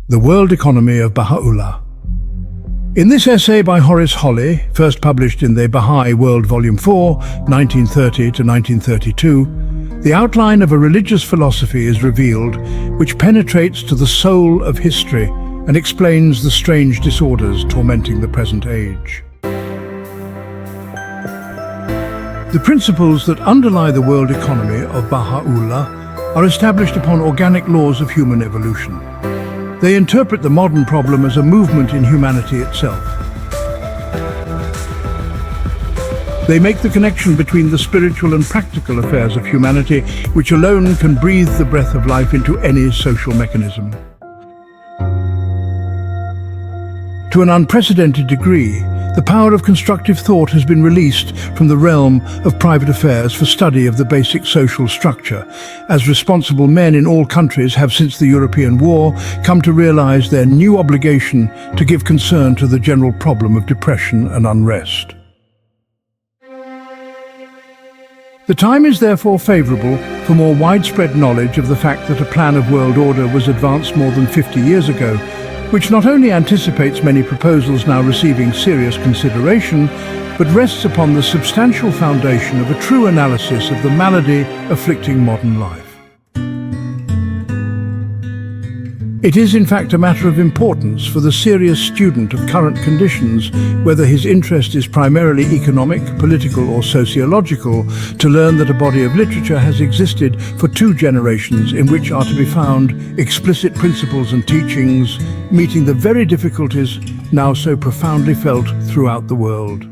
The World Economy of Baha'u'lláh. In this essay by Horace Holley, first published in the Bahai World Volume 4, 1930 to 1932, the outline of a religious philosophy is revealed which penetrates to the soul of history and explains the strange disorders tormenting the present age. The principles that underlie the world economy of Baha'u'lláh are established upon organic laws of human evolution. They interpret the modern problem as a movement in humanity itself. They make the connection between the spiritual and practical affairs of humanity, which alone can breathe the breath of life into any social mechanism. To an unprecedented degree, the power of constructive thought has been released from the realm of private affairs for study of the basic social structure, as responsible men in all countries have since the European War come to realize their new obligation to give concern to the general problem of depression and unrest. The time is therefore favorable for more widespread knowledge of the fact that a plan of world order was advanced more than 50 years ago, which not only anticipates many proposals now receiving serious consideration, but rests upon the substantial foundation of a true analysis of the malady afflicting modern life. It is in fact a matter of importance for the serious student of current conditions, whether his interest is primarily economic, political or sociological, to learn that a body of literature has existed for 2 generations in which are to be found explicit principles and teachings, meeting the very difficulties now so profoundly felt throughout the world.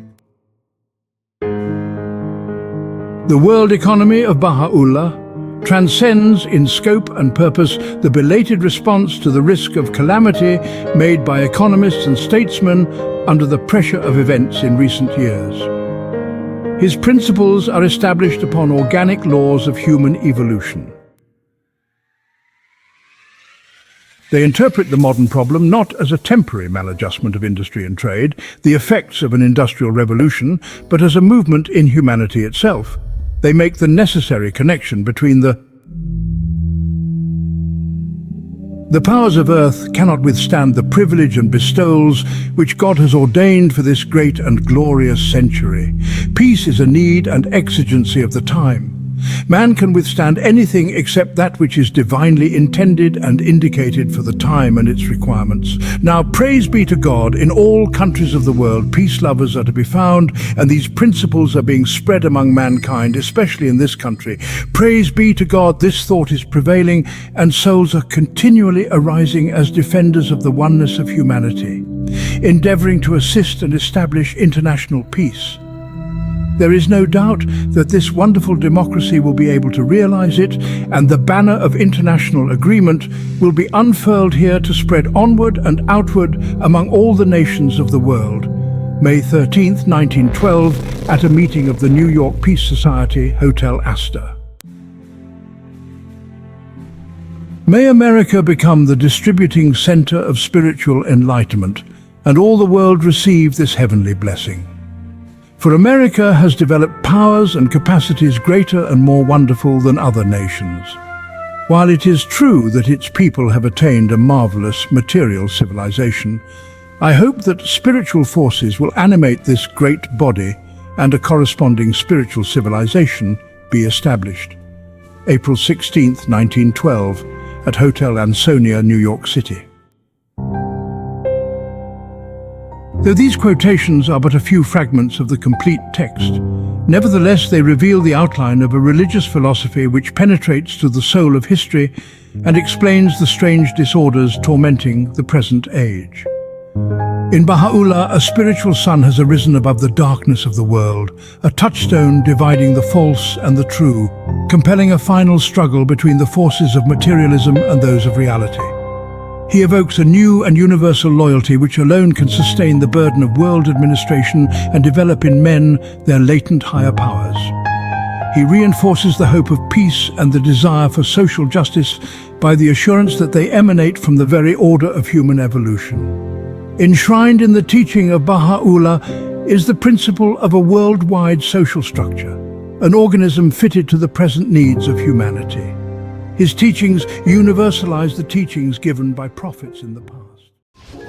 The world economy of Baha'u'lláh transcends in scope and purpose the belated response to the risk of calamity made by economists and statesmen under the pressure of events in recent years. His principles are established upon organic laws of human evolution. They interpret the modern problem not as a temporary maladjustment of industry and trade, the effects of an industrial revolution, but as a movement in humanity itself. They make the necessary connection between the powers of earth cannot withstand the privilege and bestowals which God has ordained for this great and glorious century. Peace is a need and exigency of the time. Man can withstand anything except that which is divinely intended and indicated for the time and its requirements. Now, praise be to God, in all countries of the world, peace lovers are to be found, and these principles are being spread among mankind, especially in this country. Praise be to God, this thought is prevailing, and souls are continually arising as defenders of the oneness of humanity, endeavoring to assist and establish international peace. There is no doubt that this wonderful democracy will be able to realize it, and the banner of international agreement will be unfurled here to spread onward and outward among all the nations of the world. May 13th, 1912, at a meeting of the New York Peace Society, Hotel Astor. May America become the distributing center of spiritual enlightenment, and all the world receive this heavenly blessing. For America has developed powers and capacities greater and more wonderful than other nations. While it is true that its people have attained a marvelous material civilization, I hope that spiritual forces will animate this great body and a corresponding spiritual civilization be established. April 16th, 1912, at Hotel Ansonia, New York City. Though these quotations are but a few fragments of the complete text, nevertheless they reveal the outline of a religious philosophy which penetrates to the soul of history and explains the strange disorders tormenting the present age. In Baha'u'lláh, a spiritual sun has arisen above the darkness of the world, a touchstone dividing the false and the true, compelling a final struggle between the forces of materialism and those of reality. He evokes a new and universal loyalty which alone can sustain the burden of world administration and develop in men their latent higher powers. He reinforces the hope of peace and the desire for social justice by the assurance that they emanate from the very order of human evolution. Enshrined in the teaching of Baha'u'lláh is the principle of a worldwide social structure, an organism fitted to the present needs of humanity. His teachings universalize the teachings given by prophets in the past.